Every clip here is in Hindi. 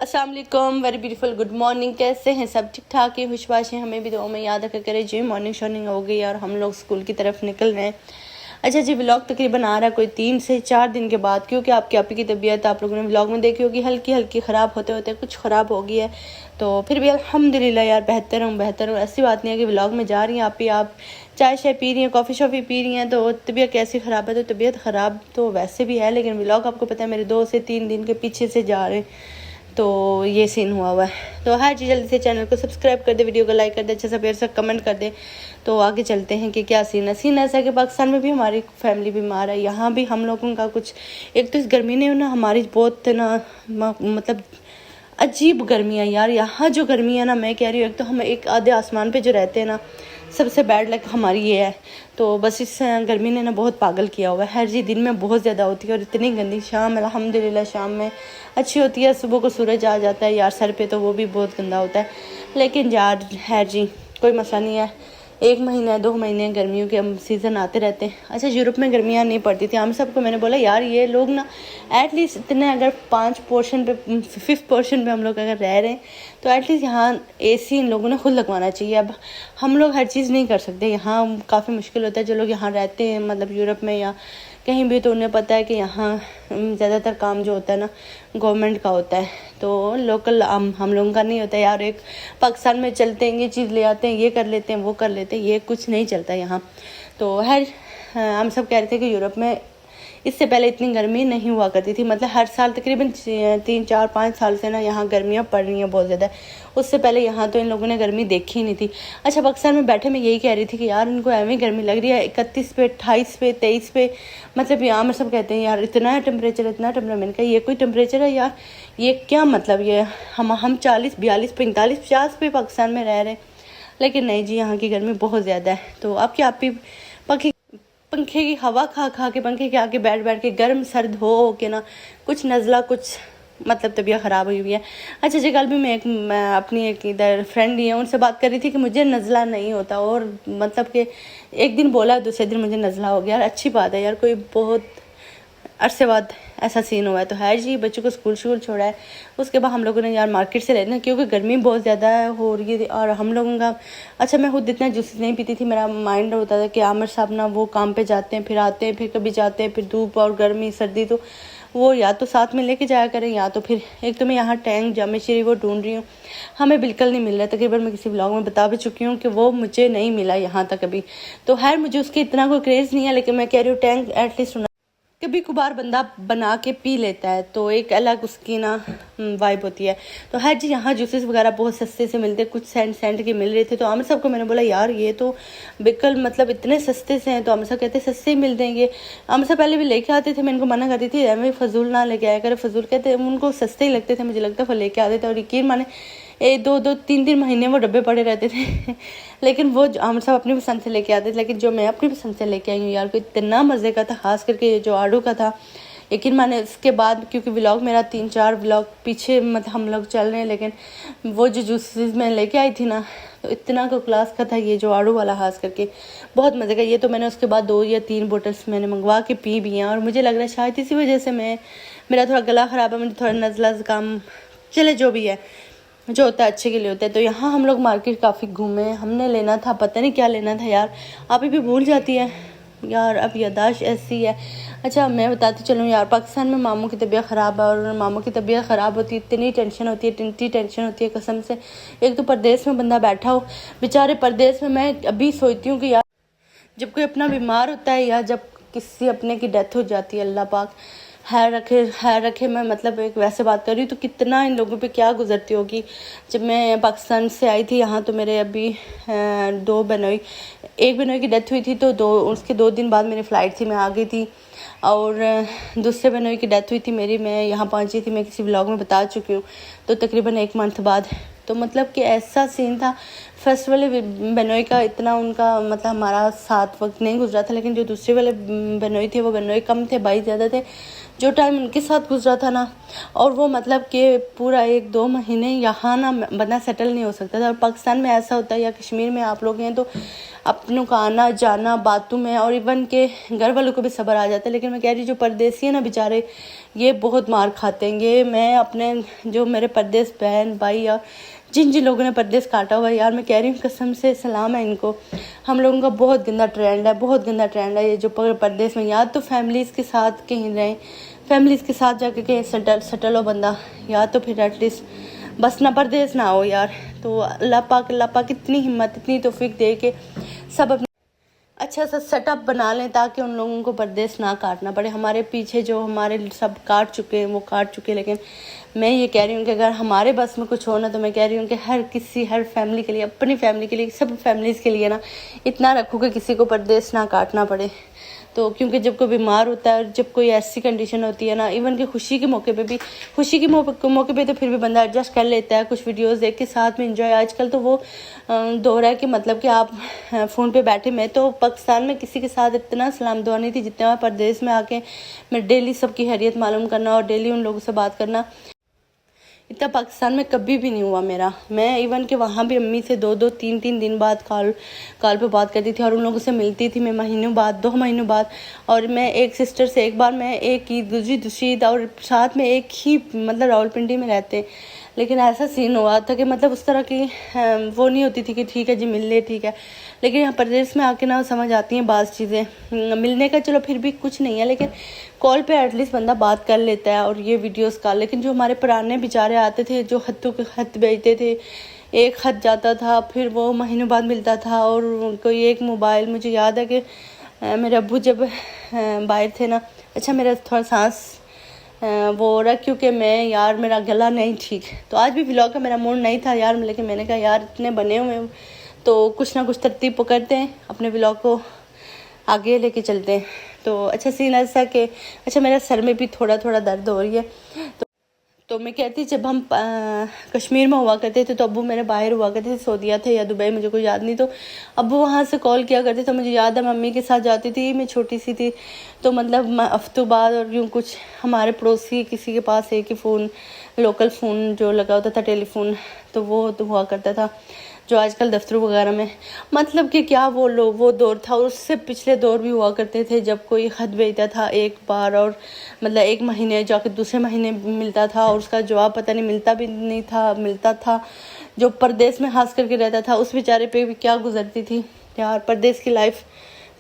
अस्सलाम वालेकुम, वेरी ब्यूटीफुल गुड मॉर्निंग। कैसे हैं सब? ठीक ठाक है, खुशबाश हैं। हमें भी दुआ में याद रखा करें जी। मॉर्निंग शॉर्निंग हो गई और हम लोग स्कूल की तरफ निकल रहे हैं। अच्छा जी, व्लॉग तकरीबन आ रहा है कोई 3 से 4 दिन के बाद, क्योंकि आपकी आपी की तबीयत आप लोगों ने व्लॉग में देखी होगी हल्की हल्की ख़राब होते होते कुछ ख़राब हो गई है। तो फिर भी अल्हम्दुलिल्लाह यार बेहतर हूँ। ऐसी बात नहीं है कि व्लॉग में जा रही हैं आप चाय शाय पी रही हैं, कॉफ़ी शॉफ़ी पी रही हैं, तो तबीयत कैसी ख़राब है? तो तबीयत ख़राब तो वैसे भी है, लेकिन व्लॉग आपको पता है मेरे 2 से 3 दिन के पीछे से जा रहे हैं, तो ये सीन हुआ है। तो हर चीज़ जल्दी से चैनल को सब्सक्राइब कर दे, वीडियो को लाइक कर दे, अच्छा सा प्यार से कमेंट कर दे। तो आगे चलते हैं कि क्या सीन है। सीन ऐसा है कि पाकिस्तान में भी हमारी फैमिली बीमार है, यहाँ भी हम लोगों का कुछ, एक तो इस गर्मी ने ना हमारी बहुत ना मतलब अजीब गर्मी है यार। यहाँ जो गर्मी है ना, मैं कह रही हूँ, एक तो हम एक आधे आसमान पे जो रहते हैं ना, सबसे बैड लक हमारी ये है। तो बस इस गर्मी ने ना बहुत पागल किया हुआ है। हर चीज़ दिन में बहुत ज़्यादा होती है और इतनी गंदी। शाम अल्हम्दुलिल्लाह शाम में अच्छी होती है, सुबह को सूरज आ जाता है यार सर पे, तो वो भी बहुत गंदा होता है। लेकिन यार है जी, कोई मसला नहीं है। 1 महीना 2 महीने गर्मियों के सीज़न आते रहते हैं। अच्छा, यूरोप में गर्मियाँ नहीं पड़ती थी। हम सबको मैंने बोला यार ये लोग ना एटलीस्ट इतने, अगर 5 पोर्शन पे 5th पोर्शन पे हम लोग अगर रह रहे हैं, तो एटलीस्ट यहाँ AC इन लोगों ने खुद लगवाना चाहिए। अब हम लोग हर चीज़ नहीं कर सकते, यहाँ काफ़ी मुश्किल होता है। जो लोग यहाँ रहते हैं मतलब यूरोप में या कहीं भी, तो उन्हें पता है कि यहाँ ज़्यादातर काम जो होता है ना गवर्नमेंट का होता है, तो लोकल हम लोगों का नहीं होता यार। एक पाकिस्तान में चलते हैं, ये चीज़ ले आते हैं, ये कर लेते हैं, वो कर लेते हैं, ये कुछ नहीं चलता यहाँ। तो हम सब कह रहे थे कि यूरोप में इससे पहले इतनी गर्मी नहीं हुआ करती थी। मतलब हर साल तकरीबन 3 4 5 साल से ना यहाँ गर्मियाँ पड़ रही हैं बहुत ज़्यादा। उससे पहले यहाँ तो इन लोगों ने गर्मी देखी ही नहीं थी। अच्छा, पाकिस्तान में बैठे मैं यही कह रही थी कि यार इनको ऐਵੇਂ गर्मी लग रही है 31 पे 28 पे 23 पे। मतलब यहाँ में सब कहते हैं यार इतना टेम्परेचर इतना टेम्परेचर। मैंने कहा ये कोई टेम्परेचर है यार? ये क्या मतलब? ये हम 40 42 45 50 पे पाकिस्तान में रह रहे हैं, लेकिन नहीं जी, यहाँ की गर्मी बहुत ज़्यादा है। तो आपकी आप भी पंखे की हवा खा खा के, पंखे के आगे बैठ बैठ के, गर्म सर्द हो के ना कुछ नज़ला, कुछ मतलब तबीयत ख़राब हुई है। अच्छा जी, कल भी मैं अपनी एक इधर फ्रेंड ही है, उनसे बात कर रही थी कि मुझे नज़ला नहीं होता, और मतलब कि एक दिन बोला दूसरे दिन मुझे नज़ला हो गया। यार अच्छी बात है यार, कोई बहुत अरसे बाद ऐसा सीन हुआ है। तो है जी, बच्चों को स्कूल छोड़ा है, उसके बाद हम लोगों ने यार मार्केट से लेना, क्योंकि गर्मी बहुत ज़्यादा हो रही है। और हम लोगों का, अच्छा मैं खुद इतना जूस नहीं पीती थी, मेरा माइंड होता था कि आमिर साहब ना वो काम पे जाते हैं, फिर आते हैं, फिर कभी जाते हैं, फिर धूप और गर्मी सर्दी, तो वो या तो साथ में लेके जाया करें, या तो फिर एक तो मैं यहाँ टैंक जामे श्री वो ढूंढ रही हूँ, हमें बिल्कुल नहीं मिल रहा। तकरीबन मैं किसी ब्लॉग में बता भी चुकी हूँ कि वो मुझे नहीं मिला यहाँ तक अभी। तो खैर मुझे उसकी इतना कोई क्रेज़ नहीं है, लेकिन मैं कह रही हूँ टैंक एटलीस्ट कभी कभार बंदा बना के पी लेता है, तो एक अलग उसकी ना वाइब होती है। तो हर जी यहाँ जूसेस वगैरह बहुत सस्ते से मिलते, कुछ सेंट के मिल रहे थे। तो आमिर साहब को मैंने बोला यार ये तो बिल्कुल मतलब इतने सस्ते से हैं। तो आमिर साहब कहते सस्ते ही मिल देंगे। आमिर साहब पहले भी लेके आते थे, मैं इनको मना करती थी एवं फजूल ना लेके आया करे, फजूल कहते उनको सस्ते ही लगते थे, मुझे लगता है वो लेके आते थे। और यकीन माने 2-3 महीने वो डब्बे पड़े रहते थे लेकिन वो आमिर साहब अपनी पसंद से लेके आते थे, लेकिन जो मैं अपनी पसंद से लेके आई हूँ यार, को इतना मज़े का था, खास करके ये जो आड़ू का था। यकीन माने इसके बाद, क्योंकि व्लॉग मेरा 3-4 व्लॉग पीछे मतलब हम लोग चल रहे हैं, लेकिन वो जो जूसेस मैं लेके आई थी ना, तो इतना को क्लास का था ये जो आड़ू वाला, खास करके बहुत मज़े का। ये तो मैंने उसके बाद 2 या 3 बोटल्स मैंने मंगवा के पी भी हैं, और मुझे लग रहा है शायद इसी वजह से मेरा थोड़ा गला ख़राब है, मुझे थोड़ा नज़ला ज़ुकाम, चले जो भी है, जो होता है अच्छे के लिए होता है। तो यहाँ हम लोग मार्केट काफ़ी घूमे, हमने लेना था, पता नहीं क्या लेना था यार, आप भी भूल जाती है यार, अब यादाश्त ऐसी है। अच्छा मैं बताती चलूँ यार, पाकिस्तान में मामू की तबीयत ख़राब है, और मामू की तबीयत ख़राब होती है, इतनी टेंशन होती है कसम से। एक तो परदेश में बंदा बैठा हो, बेचारे परदेश में, मैं अभी सोचती हूँ कि यार जब कोई अपना बीमार होता है या जब किसी अपने की डेथ हो जाती है, अल्लाह पाक खैर रखे। मैं मतलब एक वैसे बात कर रही हूँ, तो कितना इन लोगों पे क्या गुजरती होगी। जब मैं पाकिस्तान से आई थी यहाँ, तो मेरे अभी 2 बहनोई, एक बहनोई की डेथ हुई थी, तो उसके 2 दिन बाद मेरी फ़्लाइट थी, मैं आ गई थी। और दूसरे बहनोई की डेथ हुई थी मेरी, मैं यहाँ पहुँची थी, मैं किसी व्लॉग में बता चुकी हूँ, तो तकरीबन 1 मंथ बाद। तो मतलब कि ऐसा सीन था। फर्स्ट वाले बहनोई का इतना उनका मतलब हमारा साथ वक्त नहीं गुजरा था, लेकिन जो दूसरे वाले बहनोई थे वो बहनोई कम थे, भाई ज़्यादा थे। जो टाइम उनके साथ गुजरा था ना, और वो मतलब कि पूरा 1-2 महीने यहाँ ना बंदा सेटल नहीं हो सकता था। और पाकिस्तान में ऐसा होता है, या कश्मीर में आप लोग हैं तो अपनों का आना जाना बातों में, और इवन के घर वालों को भी सब्र आ जाता है। लेकिन मैं कह रही जो परदेसी है ना बेचारे, ये बहुत मार खाते हैं। ये मैं अपने जो मेरे परदेस बहन भाई या जिन जिन लोगों ने परदेस काटा हुआ है यार, मैं कह रही हूँ कसम से सलाम है इनको। हम लोगों का बहुत गंदा ट्रेंड है, बहुत गंदा ट्रेंड है ये जो परदेस में, या तो फैमिलीज़ के साथ कहीं रहें, फैमिलीज़ के साथ जाके कहीं सेटल हो बंदा, या तो फिर एटलीस्ट बस ना परदेस ना हो यार। तो अल्लाह पाक इतनी हिम्मत इतनी तौफीक दे के सब अपने अच्छा सा सेटअप बना लें ताकि उन लोगों को परदेस ना काटना पड़े। हमारे पीछे जो हमारे सब काट चुके हैं वो काट चुके हैं। लेकिन मैं ये कह रही हूँ कि अगर हमारे बस में कुछ हो ना, तो मैं कह रही हूँ कि हर फैमिली के लिए, अपनी फैमिली के लिए, सब फैमिलीज़ के लिए ना इतना रखो कि किसी को परदेस ना काटना पड़े। तो क्योंकि जब कोई बीमार होता है और जब कोई ऐसी कंडीशन होती है ना, इवन कि खुशी के मौके पे भी, खुशी के मौके पे तो फिर भी बंदा एडजस्ट कर लेता है, कुछ वीडियोस देख के साथ में एंजॉय। आजकल तो वो दौर है कि मतलब कि आप फ़ोन पे बैठे, मैं तो पाकिस्तान में किसी के साथ इतना सलाम दुआ नहीं थी जितना मैं परदेश में आके मैं डेली सबकी हैरियत मालूम करना और डेली उन लोगों से बात करना, इतना पाकिस्तान में कभी भी नहीं हुआ मेरा। मैं इवन कि वहाँ भी अम्मी से 2-2 3-3 दिन बाद कॉल पे बात करती थी, और उन लोगों से मिलती थी मैं महीनों बाद, 2 महीनों बाद। और मैं एक सिस्टर से एक बार मैं एक ईद दूसरी ईद, और साथ में एक ही मतलब रावलपिंडी में रहते, लेकिन ऐसा सीन हुआ था कि मतलब उस तरह की वो नहीं होती थी कि ठीक है जी मिल ले ठीक है। लेकिन यहाँ प्रदेश में आके ना समझ आती हैं बाज़ चीज़ें। मिलने का चलो फिर भी कुछ नहीं है, लेकिन कॉल पे एटलीस्ट बंदा बात कर लेता है और ये वीडियोस का। लेकिन जो हमारे पुराने बेचारे आते थे जो खत भेजते थे, एक खत जाता था फिर वो महीनों बाद मिलता था, और कोई एक मोबाइल, मुझे याद है कि मेरे अब्बू जब बाहर थे ना, अच्छा मेरा थोड़ा सांस वो हो रहा क्योंकि मैं यार मेरा गला नहीं ठीक, तो आज भी व्लॉग का मेरा मूड नहीं था यार, लेकिन मैंने कहा यार इतने बने हुए तो कुछ ना कुछ तरतीब पकड़ते हैं, अपने व्लॉग को आगे लेके चलते हैं। तो अच्छा सीन ऐसा कि अच्छा मेरा सर में भी थोड़ा थोड़ा दर्द हो रही है। तो मैं कहती जब हम कश्मीर में हुआ करते थे तो अब्बू मेरे बाहर हुआ करते थे, सऊदीया थे या दुबई, मुझे कोई याद नहीं, तो अब्बू वहाँ से कॉल किया करते। तो मुझे याद है मम्मी के साथ जाती थी, मैं छोटी सी थी, तो मतलब हफ्तों बाद और यूँ कुछ हमारे पड़ोसी किसी के पास एक ही फ़ोन, लोकल फ़ोन जो लगा होता था टेलीफोन, तो वो तो हुआ करता था जो आजकल दफ्तरों वगैरह में, मतलब कि क्या वो दौर था। उससे पिछले दौर भी हुआ करते थे जब कोई ख़त भेजता था एक बार और मतलब एक महीने जाकर दूसरे महीने मिलता था, और उसका जवाब पता नहीं मिलता भी नहीं था, मिलता था। जो परदेश में खास करके रहता था उस बेचारे पे भी क्या गुजरती थी यार परदेश की लाइफ।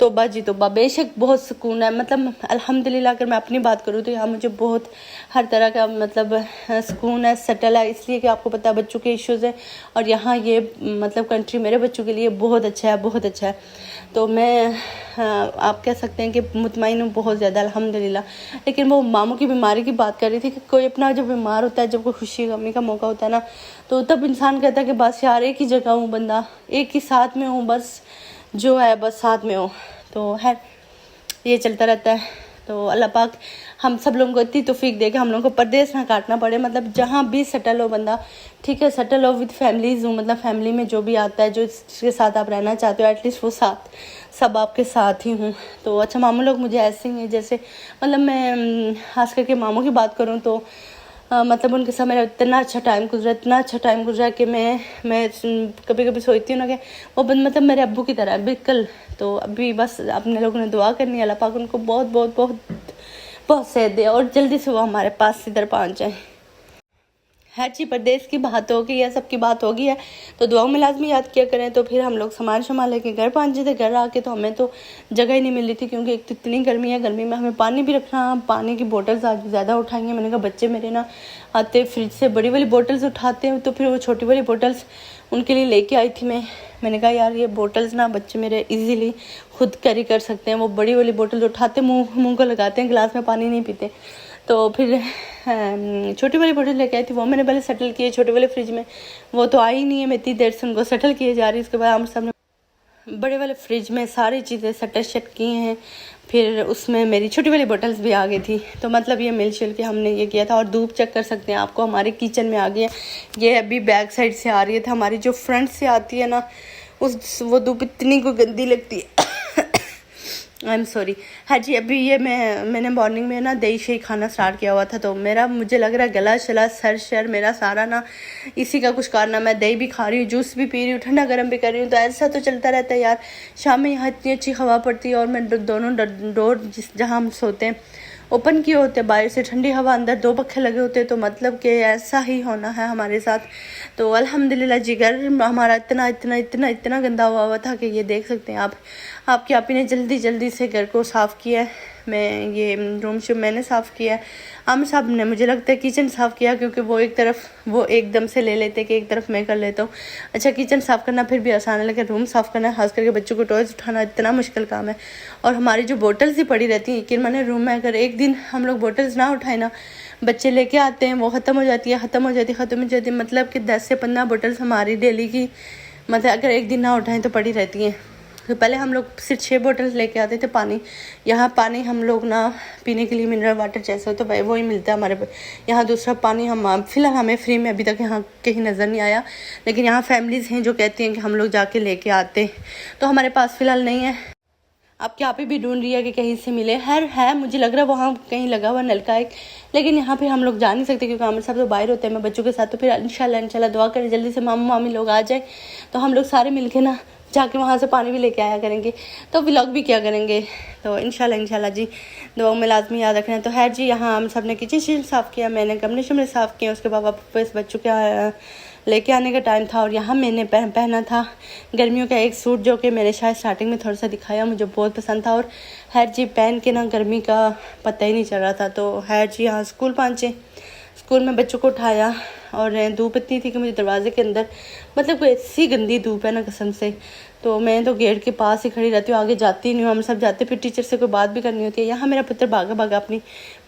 तोबा जी तोबा, बेशक बहुत सुकून है, मतलब अल्हम्दुलिल्लाह अगर मैं अपनी बात करूँ तो यहाँ मुझे बहुत हर तरह का मतलब सुकून है, सेटल है, इसलिए कि आपको पता है बच्चों के इश्यूज़ हैं, और यहाँ ये मतलब कंट्री मेरे बच्चों के लिए बहुत अच्छा है, बहुत अच्छा है। तो मैं आप कह सकते हैं कि मुतमईन हूँ बहुत ज़्यादा अल्हम्दुलिल्लाह। लेकिन वो मामू की बीमारी की बात कर रही थी कि कोई अपना जब बीमार होता है, जब कोई खुशी गमी का मौका होता है ना, तो तब इंसान कहता है कि बस यार एक ही जगह हूँ, बंदा एक ही साथ में हूँ, बस जो है बस साथ में हो। तो है ये चलता रहता है। तो अल्लाह पाक हम सब लोगों को इतनी तौफीक दे कि हम लोगों को परदेश ना काटना पड़े, मतलब जहाँ भी सेटल हो बंदा, ठीक है सेटल हो विद फैमिलीज़ हूँ, मतलब फैमिली में जो भी आता है जो जिसके साथ आप रहना चाहते हो एटलीस्ट वो साथ सब आपके साथ ही हूँ। तो अच्छा मामू लोग मुझे ऐसे ही हैं जैसे, मतलब मैं खास करके मामू की बात करूँ तो मतलब उनके साथ मेरा इतना अच्छा टाइम गुजरा कि मैं कभी कभी सोचती हूँ ना कि वो मतलब मेरे अब्बू की तरह बिल्कुल। तो अभी बस अपने लोगों ने दुआ करनी है अल्लाह पाक उनको बहुत बहुत बहुत बहुत सेहत दे और जल्दी से वो हमारे पास इधर पहुँच जाए। हर चीज़ परदेश की बात होगी या सबकी बात होगी है, तो दुआओं में लाजमी याद किया करें। तो फिर हम लोग सामान लेके घर पहुँचे थे। घर आके तो हमें तो जगह ही नहीं मिल रही थी क्योंकि एक तो इतनी गर्मी है, गर्मी में हमें पानी भी रखना, पानी की बोतल्स आज ज़्यादा उठाएंगे। मैंने कहा बच्चे मेरे ना आते फ्रिज से बड़ी वाली बोटल्स उठाते हैं, तो फिर वो छोटी वाली बोटल्स उनके लिए लेके आई थी मैंने कहा यार ये बोटल्स ना बच्चे मेरे इजीली खुद कैरी कर सकते हैं। वो बड़ी वाली बोतल उठाते मुँह को लगाते हैं, गिलास में पानी नहीं पीते। तो फिर छोटी वाली बोतल लेके आई थी, वो मैंने पहले सेटल किए छोटे वाले फ्रिज में, वो तो आई नहीं है, मैं इतनी देर से उनको सेटल किए जा रही। उसके बाद हम सब ने बड़े वाले फ्रिज में सारी चीज़ें सेट किए हैं। फिर उसमें मेरी छोटी वाली बोतल्स भी आ गई थी। तो मतलब ये मिल के हमने ये किया था। और धूप चेक कर सकते हैं आपको, हमारे किचन में आ गई है। ये अभी बैक साइड से आ रही है, था हमारी जो फ्रंट से आती है ना वो धूप इतनी को गंदी लगती है आई एम सॉरी। हाँ जी, अभी ये मैंने मॉर्निंग में ना दही शही खाना स्टार्ट किया हुआ था, तो मेरा मुझे लग रहा है गला शला सर शर मेरा सारा ना इसी का कुछ कारण। मैं दही भी खा रही हूँ, जूस भी पी रही हूँ, ठंडा गर्म भी कर रही हूँ, तो ऐसा तो चलता रहता है यार। शाम में यहाँ इतनी अच्छी हवा पड़ती है और मैं दोनों डोर जहाँ हम सोते हैं ओपन किए होते हैं, बाहर से ठंडी हवा, अंदर 2 पंखे लगे होते हैं, तो मतलब कि ऐसा ही होना है हमारे साथ। तो अल्हम्दुलिल्लाह जी, घर हमारा इतना इतना इतना इतना गंदा हुआ था कि ये देख सकते हैं आप। आपकी आपी ने जल्दी जल्दी से घर को साफ़ किया है। मैं ये रूम शूम मैंने साफ़ किया है। आमिर साहब ने मुझे लगता है किचन साफ़ किया, क्योंकि वो एकदम से ले लेते कि एक तरफ मैं कर लेता हूँ। अच्छा, किचन साफ़ करना फिर भी आसान है, लेकिन रूम साफ़ करना, खास करके बच्चों को टॉयज उठाना इतना मुश्किल काम है। और हमारी जो बोटल्स ही पड़ी रहती हैं, यकीन माने रूम में अगर एक दिन हम लोग बोटल्स ना उठाए ना, बच्चे लेके आते हैं, वो ख़त्म हो जाती है। मतलब कि 10 से 15 बोटल्स हमारी डेली की, मतलब अगर एक दिन ना उठाएं तो पड़ी रहती हैं। तो पहले हम लोग सिर्फ 6 बोतल्स लेके आते थे पानी। यहाँ पानी हम लोग ना पीने के लिए मिनरल वाटर जैसे हो तो भाई वही मिलता है हमारे यहाँ। दूसरा पानी हम फ़िलहाल हमें फ्री में अभी तक यहाँ कहीं नज़र नहीं आया, लेकिन यहाँ फैमिलीज़ हैं जो कहती हैं कि हम लोग जाके लेके आते, तो हमारे पास फ़िलहाल नहीं है। आपके आप ही भी ढूंढ रही है कि कहीं से मिले। है मुझे लग रहा है वहाँ कहीं लगा हुआ नलका एक, लेकिन यहाँ पे हम लोग जा नहीं सकते क्योंकि आमिर साहब तो बाहर होते हैं, मैं बच्चों के साथ। तो फिर इंशाल्लाह दुआ करें जल्दी से मामू मामी लोग आ जाए, तो हम लोग सारे मिलके ना जाके वहाँ से पानी भी लेके आया करेंगे, तो व्लॉग भी क्या करेंगे। तो इंशाल्लाह जी, दुआ में लाजमी याद रखना। तो है जी, यहाँ हम सब ने किचन साफ़ किया, मैंने गमले शमले साफ़ किए, उसके बाद वापस बच्चों के लेके आने का टाइम था। और यहाँ मैंने पहना था गर्मियों का एक सूट, जो कि मैंने शायद स्टार्टिंग में थोड़ा सा दिखाया, मुझे बहुत पसंद था। और है जी, पहन के ना गर्मी का पता ही नहीं चल रहा था। तो है जी, यहाँ स्कूल पहुँचे, स्कूल में बच्चों को उठाया, और धूप इतनी थी कि मुझे दरवाजे के अंदर, मतलब कोई ऐसी गंदी धूप है ना कसम से, तो मैं तो गेट के पास ही खड़ी रहती हूँ, आगे जाती नहीं हूँ। हम सब जाते, फिर टीचर से कोई बात भी करनी होती है। यहाँ मेरा पुत्र भागा अपनी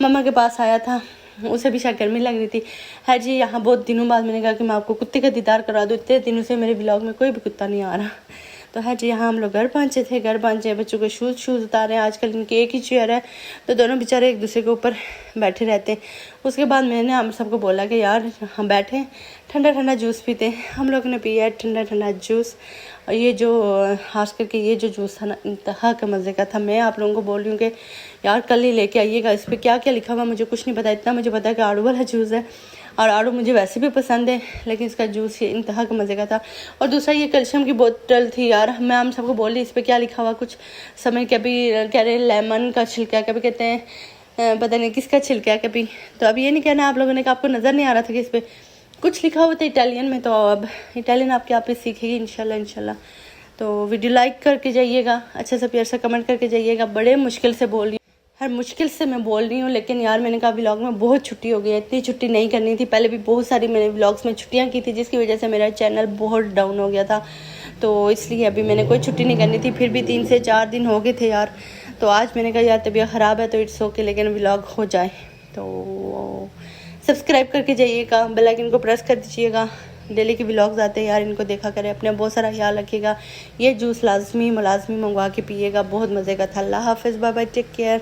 मम्मा के पास आया था, उसे भी शायद गर्मी लग रही थी। है जी, यहाँ बहुत दिनों बाद मैंने कहा कि मैं आपको कुत्ते का दीदार करा दूँ, इतने दिनों से मेरे व्लॉग में कोई भी कुत्ता नहीं आ रहा। तो है जी, यहाँ हम लोग घर पहुँचे, बच्चों के शूज़ उतारे। आजकल इनकी एक ही चेयर है, तो दोनों बेचारे एक दूसरे के ऊपर बैठे रहते हैं। उसके बाद मैंने हम सबको बोला कि यार हम बैठे ठंडा जूस पीते। हम लोग ने पिया ठंडा जूस, और ये जो खास करके ये जो जूस था ना, इंतहा का मज़े का था। मैं आप लोगों को बोल रही हूँ कि यार कल ही लेके आइएगा। इस पर क्या क्या लिखा हुआ मुझे कुछ नहीं पता, इतना मुझे पता है कि आड़ू वाला जूस है, और आड़ू मुझे वैसे भी पसंद है, लेकिन इसका जूस ये इंतहा का मज़े का था। और दूसरा ये कैल्शियम की बोतल थी यार, मैं हम सबको बोल रही इस पर क्या लिखा हुआ कुछ समझ, कभी कह रहे लेमन का छिलका, कभी कहते हैं पता नहीं किसका छिलका है कभी। तो अब ये नहीं कहना आप लोगों ने कि आपको नज़र नहीं आ रहा था कि इस पर कुछ लिखा हुआ था इटालियन में, तो अब इटालियन आपके आप ही सीखेगी इंशाल्लाह। तो वीडियो लाइक करके जाइएगा, अच्छा सा प्यार सा कमेंट करके जाइएगा। बड़े मुश्किल से बोल रही हूँ, हर मुश्किल से मैं बोल रही हूँ, लेकिन यार मैंने कहा व्लॉग में बहुत छुट्टी हो गई है, इतनी छुट्टी नहीं करनी थी। पहले भी बहुत सारी मैंने व्लॉग्स में छुट्टियाँ की थी, जिसकी वजह से मेरा चैनल बहुत डाउन हो गया था, तो इसलिए अभी मैंने कोई छुट्टी नहीं करनी थी। फिर भी 3 से 4 दिन हो गए थे यार, तो आज मैंने कहा यार तबीयत ख़राब है तो इट्स ओके, लेकिन व्लॉग हो जाए। तो सब्सक्राइब करके जाइएगा, बेल आइकन को प्रेस कर दीजिएगा, डेली के व्लॉग्स आते हैं यार, इनको देखा करें। अपने बहुत सारा ख्याल रखिएगा। ये जूस लाजमी मुलाजमी मंगवा के पिएगा, बहुत मज़े का था। अल्लाह हाफ़िज़, बाय बाय, टेक केयर।